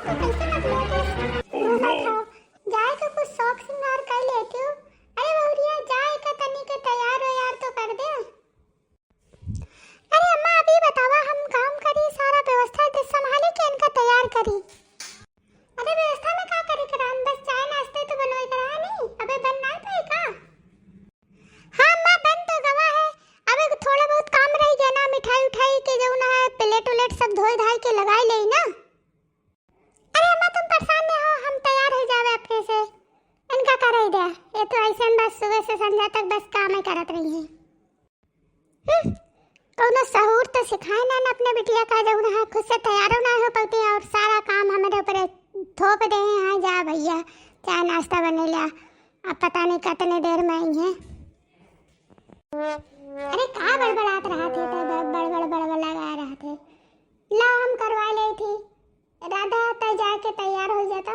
तो कैसे निकले थे? बताओ, जाए तो कुछ शौक श्रृंगार कर लेती हूँ। अरे बहुरिया जाए का तनी के तैयार हो यार तो कर दे। अरे अम्मा अभी बतावा, हम काम करी सारा व्यवस्था दे संभाले के इनका तैयार करी। अरे व्यवस्था में क्या करे करा, हम बस चाय नाश्ते तो बनवाई करा नहीं, अबे बन ना पाए का? हाँ अम्मा बन तो गवा है, अबे थोड़ा बहुत काम रह गया ना, मिठाई उठाई के जो ना है प्लेट उलेट सब धोई धाई के लगाई ले ना। अरे अम्मा तुम परेशान नहीं हो, हम तैयार हो जावे अपने से, इनका कर ही दे। ये तो ऐसे बस सुबह से संध्या तक बस काम ही करत रही है। कौनो सहूर तो सिखाए ना अपने बिटिया का, जो ना खुद से तैयार ना हो पाती और सारा काम हमारे ऊपर थोप दे हैं। जा भैया चाय नाश्ता बने लिया, अब पता नहीं कितने देर में आई है। अरे कहाँ बड़बड़ात रहा थे, बड़बड़ लगा रहा थे। ला हम करवा ले थी, राधा तय जाके तैयार हो जाता।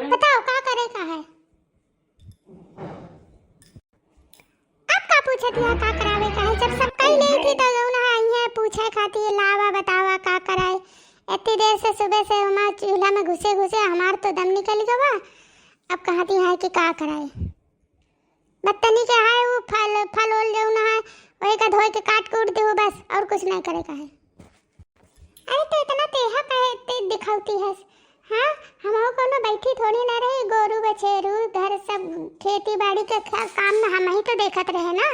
बताओ क्या करे का है? अब का पूछे दिया का करावे का है, जब सब कही ले थी तो ना आई है पूछे खाती लावा बतावा का कराए। इतनी देर से सुबह से हमार चूल्हा में घुसे घुसे हमार तो दम निकल गया। अब कहती है कि का कराए, बत्तनी के है वो फल ओल जो ना है वही का धोए के काट कूट दो बस, और कुछ नहीं करे का है। अरे तो इतना तेहा कहे दिखाती है। हाँ हमारे को ना बैठी थोड़ी ना रही, गोरू बछेरू घर सब खेती बाड़ी के काम में हम ही तो देखत रहे ना।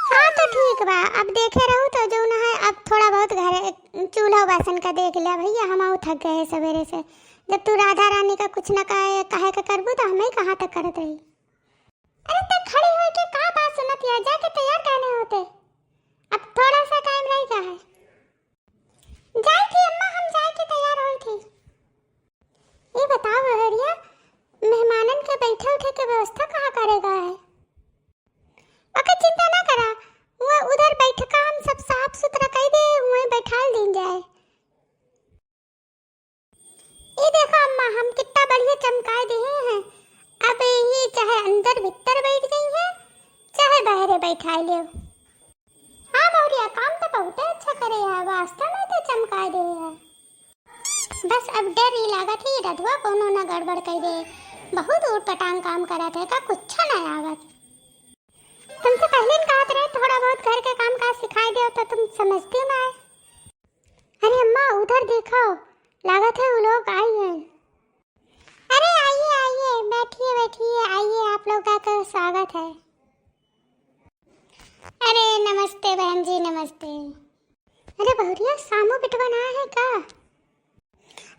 हाँ तो ठीक बा, अब देखे रहूँ तो जो ना है अब थोड़ा बहुत घर चूल्हा बासन का देख लिया भैया, हम थक गए सवेरे से। जब तू राधा रानी का कुछ न कहे का करबू तो हमें कहाँ तक करत रही। अरे तक खड़ी हुई के का बात सुनत या, जाके तैयार कहने होते, अब थोड़ा सा टाइम रह गया है। जाई थी अम्मा, हम जाए के तैयार हुई थी। ये बताओ बहरिया, मेहमानन के बैठे उठे के व्यवस्था कहाँ करेगा है? अगर चिंता ना करा, वो उधर बैठ का हम सब साफ सुथरा कर दे, वहीं बैठा दिन जाए। ये देखो अम्मा, हम कितना बढ़िया चमकाए दिए हैं। अब ये चाहे अंदर भीतर बैठ गई है, चाहे बाहर बैठा ले। हाँ बहरिया काम तो बहुत अच्छा करे है, वास्तव में तो चमका दे है। बस अब डर ही लागत ही रधवा कोनो ना गड़बड़ कर दे, बहुत उटपटांग काम करत है का कुछ नहीं आवत। तुमसे पहले कहत रहे थोड़ा बहुत घर के काम काज सिखाई दे तो तुम समझती ना। अरे अम्मा उधर देखो, लागत है वो लोग आई हैं। अरे आइए आइए, बैठिए बैठिए, आइए आप लोग का स्वागत है। अरे नमस्ते बहन जी नमस्ते। अरे बहुरिया सामू बिटवा ना है का?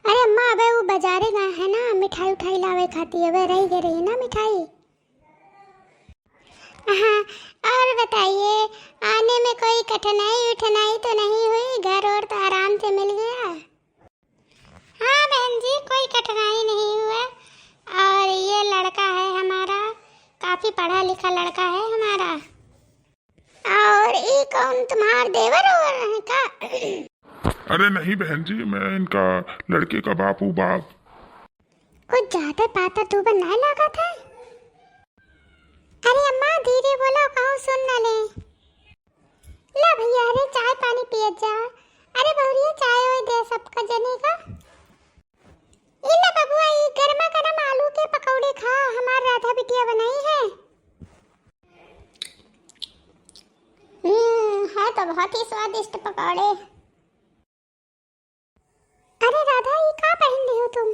अरे अम्मा अबे वो बाजारे गए है ना, मिठाई उठाई लावे खाती है, वे रही गई ना मिठाई। हाँ और बताइए, आने में कोई कठिनाई उठनाई तो नहीं हुई, घर और तो आराम से मिल गया? हाँ बहन जी कोई कठिनाई नहीं हुआ, और ये लड़का है हमारा, काफी पढ़ा लिखा लड़का है हमारा। और ये कौन तुम्हार देवर है का? अरे नहीं बहन जी, मैं इनका लड़के का बाप हूँ बाप। कुछ ज्यादा पाता तू नहीं लगा था। अरे अम्मा धीरे बोलो, कहूँ सुन न ले। ला भैया अरे चाय पानी पिए जा। अरे बहुरिया चाय होई दे सबका जने का। इला बबुआ ये गरमा गरम आलू के पकौड़े खा, हमार राधा बिटिया बनाई है। है तो बहुत ही स्वादिष्ट पकौड़े। अरे राधा ये क्या पहन ली हो तुम?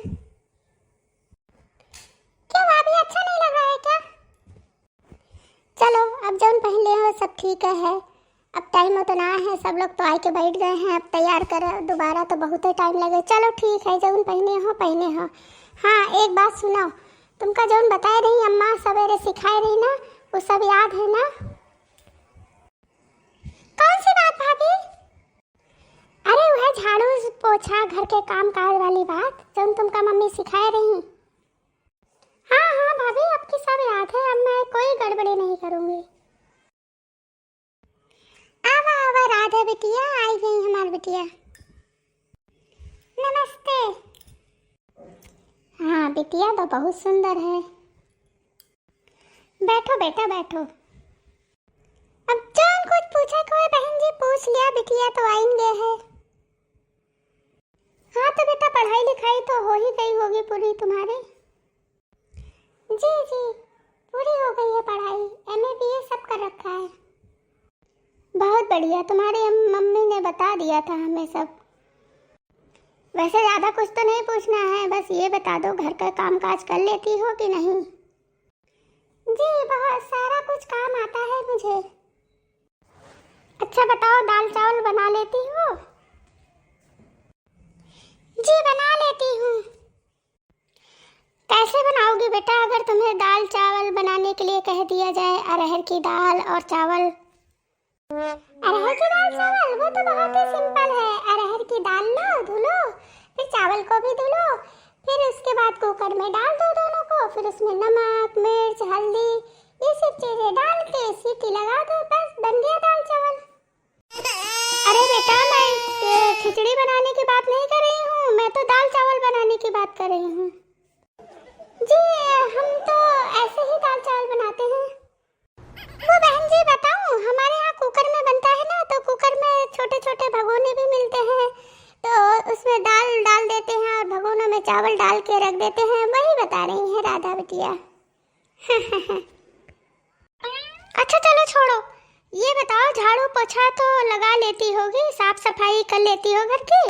क्यों भाभी अच्छा नहीं लग रहा है क्या? चलो अब जौन पहन ले हो सब ठीक है, अब टाइम तो ना है, सब लोग तो आए के बैठ गए हैं, अब तैयार कर दोबारा तो बहुत ही टाइम लगे। चलो ठीक है, जौन पहने हो। हाँ एक बात सुनो, तुमका जौन बताए रही अम्मा सवेरे सिखाए रही ना, वो सब याद है ना? कौन सी बात भाभी? अरे वह झाड़ू पोछा घर के काम काज वाली बात जौन तुमका मम्मी सिखाए रही। हाँ हाँ भाभी आपकी सब याद है, अब मैं कोई गड़बड़ी नहीं करूँगी। आवा आवा राधा बिटिया, आई गई हमारी बिटिया। नमस्ते। हाँ बिटिया तो बहुत सुंदर है, बैठो बेटा बैठो। अब जौन कुछ पूछे कोई बहन जी पूछ लिया, बिटिया तो आएंगे है। हाँ तो हो ही गई होगी पूरी तुम्हारी? जी जी, पूरी हो गई है पढ़ाई, एमए बीए सब कर रखा है। बहुत बढ़िया, तुम्हारी मम्मी ने बता दिया था हमें सब। वैसे ज़्यादा कुछ तो नहीं पूछना है, बस ये बता दो घर का काम काज कर लेती हो कि नहीं? जी बहुत सारा कुछ काम आता है मुझे। अच्छा बताओ, दाल चावल बना लेती हो? जी बना लेती हूँ। कैसे बनाओगी बेटा अगर तुम्हें दाल चावल बनाने के लिए कह दिया जाए? अरहर की दाल और चावल। अरहर की दाल चावल वो तो बहुत ही सिंपल है। अरहर की दाल लो, धुलो, फिर चावल को भी धुलो, फिर उसके बाद कुकर में डाल दो दोनों को, फिर उसमें नमक मिर्च हल्दी ये सब चीजें डाल के सीटी लगा दो, बस बन गया दाल चावल। अरे बेटा मैं खिचड़ी बनाने की बात नहीं कर रही हूँ, मैं तो दाल चावल बनाने की बात कर रही हूँ। जी हम तो ऐसे ही दाल चावल बनाते हैं। वो बहन जी बताऊं, हमारे यहाँ कुकर में बनता है ना, तो कुकर में छोटे छोटे भगोने भी मिलते हैं, तो उसमें दाल डाल देते हैं और भगोनों में चावल डाल के रख देते हैं। वही बता रही है राधा बिटिया। अच्छा चलो छोड़ो, ये बताओ झाड़ू पोछा तो लगा लेती होगी, साफ सफाई कर लेती हो घर की?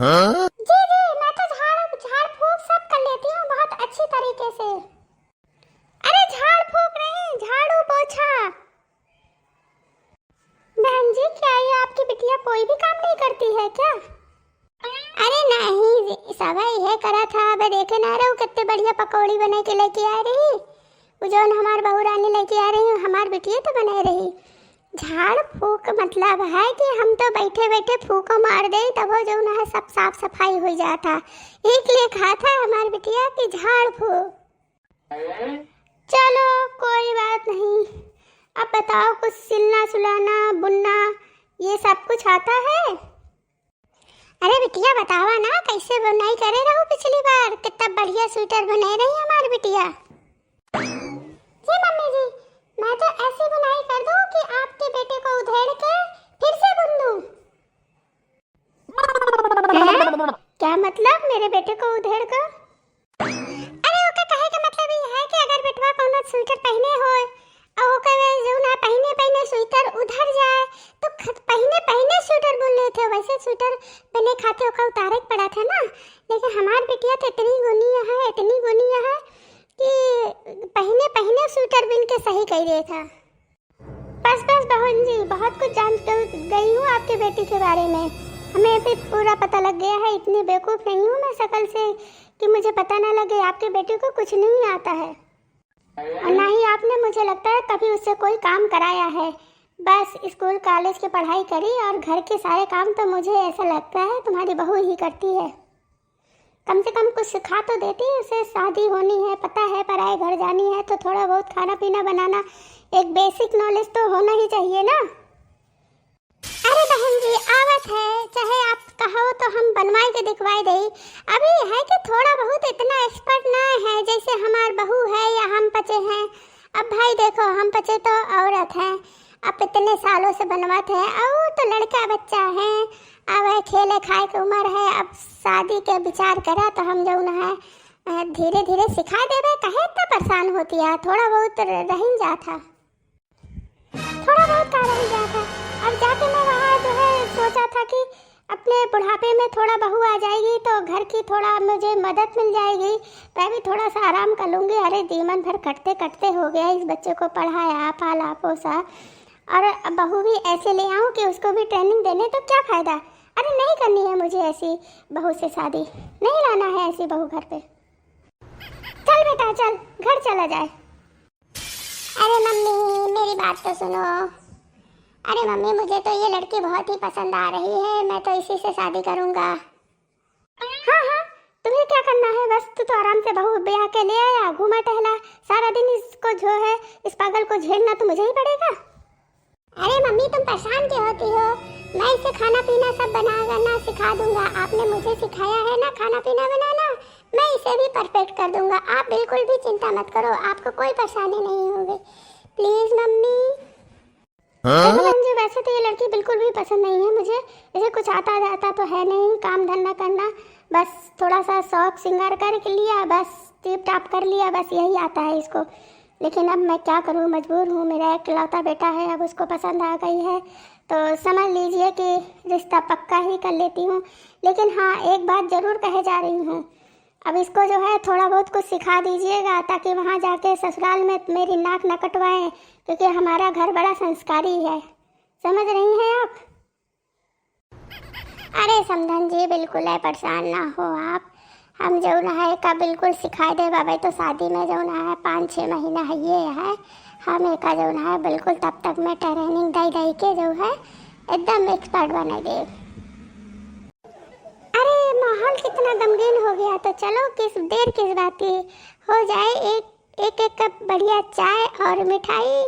जी जी मैं तो झाड़ फूक सब कर लेती हूँ बहुत अच्छी तरीके से। अरे झाड़ फूक नहीं, झाड़ू पोछा। बहन जी क्या ये आपकी बिटिया कोई भी काम नहीं करती है क्या? अरे नहीं, सवाई है करा था। अब देखे ना रहो कितने बढ़िया पकौड़ी बना के लेके आ रही, वो जो हमार बहू रानी लेके आ रही, हमार बिटिया तो बना रही। झाड़ फूक मतलब है कि हम तो बैठे बैठे फूको मार दे, तब वो जो है सब साफ सफाई हो जाता। एक लिए कहा था हमारी बिटिया की झाड़ फूक। चलो कोई बात नहीं। अब बताओ कुछ सिलना सुलाना बुनना ये सब कुछ आता है? अरे बिटिया बतावा ना कैसे बुनाई करे रहो, पिछली बार कितना बढ़िया स्वेटर बनाई रही हमारी बिटिया। जी मम्मी जी मैं तो ऐसी बुनाई कर दूं कि आपके बेटे को उधेड़ के फिर से बुन दूं। क्या मतलब मेरे बेटे को उधेड़ कर? अरे ओके कहे का मतलब ये है कि अगर बेटवा कोनो स्वेटर पहने हो और ओके जो ना पहने पहने स्वेटर उधर जाए तो पहने स्वेटर बुन लेते हो, वैसे स्वेटर पहने खाते ओका उतारे पड़ा था ना। लेकिन हमारी बिटिया तो इतनी गुनिया है कि पहने स्वेटर बिन के सही कह दिया था। बस बहन जी बहुत कुछ जान गई हूँ आपके बेटी के बारे में, हमें भी पूरा पता लग गया है। इतनी बेवकूफ़ नहीं हूँ मैं शक्ल से कि मुझे पता ना लगे आपके बेटे को कुछ नहीं आता है, और ना ही आपने मुझे लगता है कभी उससे कोई काम कराया है। बस स्कूल कॉलेज की पढ़ाई करी और घर के सारे काम तो मुझे ऐसा लगता है तुम्हारी बहू ही करती है। कम से कम कुछ सिखा तो देती, उसे शादी होनी है पता है, पराए घर जानी है, तो थोड़ा बहुत खाना पीना बनाना एक बेसिक नॉलेज तो होना ही चाहिए ना। अरे बहन जी आवत है, चाहे आप कहो तो हम बनवाई के दिखवाई दे। अभी है कि थोड़ा बहुत इतना एक्सपर्ट ना है जैसे हमार बहू है या हम बच्चे हैं। अब भाई देखो हम बच्चे तो औरत हैं, अब इतने सालों से बनवाते हैं, और तो लड़का बच्चा है, अब है खेले खाए की उम्र है। अब शादी के विचार करा तो हम जो है धीरे धीरे सिखा देवे, कहे इतना परेशान होती है, थोड़ा बहुत रह जाता, थोड़ा बहुत का रह जाता। अब जाके मैं वहाँ जो है सोचा था कि अपने बुढ़ापे में थोड़ा बहू आ जाएगी तो घर की थोड़ा मुझे मदद मिल जाएगी, मैं भी थोड़ा सा आराम कर लूँगी। अरे जीवन भर कटते कटते हो गया, इस बच्चे को पढ़ाया पाला पोसा, और बहू भी ऐसे ले आऊँ कि उसको भी ट्रेनिंग देने, तो क्या फ़ायदा। अरे नहीं करनी है मुझे ऐसी बहू से शादी, नहीं लाना है ऐसी बहू घर पे। चल बेटा चल घर चला जाए। अरे मम्मी मेरी बात तो सुनो। अरे मम्मी मुझे तो ये लड़की बहुत ही पसंद आ रही है, मैं तो इसी से शादी करूँगा। हाँ तुम्हें क्या करना है, बस तू तो आराम से बहू ब्याह के ले आया, घूमा टहला, सारा दिन इसको जो है इस पागल को झेलना तो मुझे ही पड़ेगा। अरे मम्मी तुम परेशान क्यों होती हो, मैं इसे खाना पीना सब बनाना सिखा दूंगा। आपने मुझे सिखाया है ना खाना पीना बनाना, मैं इसे भी परफेक्ट कर दूंगा। आप बिल्कुल भी चिंता मत करो, आपको कोई परेशानी नहीं होगी। Please mummy. देखो बहन जी, वैसे तो ये लड़की बिल्कुल भी पसंद नहीं है मुझे। इसे कुछ आता जाता तो है नहीं, काम धंधा करना, बस थोड़ा सा शौक श्रृंगार कर लिया, बस टिप टाप कर लिया, बस यही आता है इसको। लेकिन अब मैं क्या करूँ, मजबूर हूँ, मेरा इकलौता बेटा है, अब उसको पसंद आ गई है तो समझ लीजिए कि रिश्ता पक्का ही कर लेती हूँ। लेकिन हाँ, एक बात ज़रूर कहे जा रही हूँ, अब इसको जो है थोड़ा बहुत कुछ सिखा दीजिएगा ताकि वहाँ जाके ससुराल में मेरी नाक न कटवाएं, क्योंकि हमारा घर बड़ा संस्कारी है। समझ रही हैं आप? अरे समधन जी, बिल्कुल है, परेशान ना हो आप। हम जो है का बिल्कुल सिखाई दे बाबा, तो शादी में जो है 5-6 महीना है ये है, हम एक जो है बिल्कुल तब तक मैं ट्रेनिंग दे के जो है एकदम एक्सपर्ट बना दे। अरे माहौल कितना गमगीन हो गया, तो चलो किस बात की, हो जाए एक कप बढ़िया चाय और मिठाई।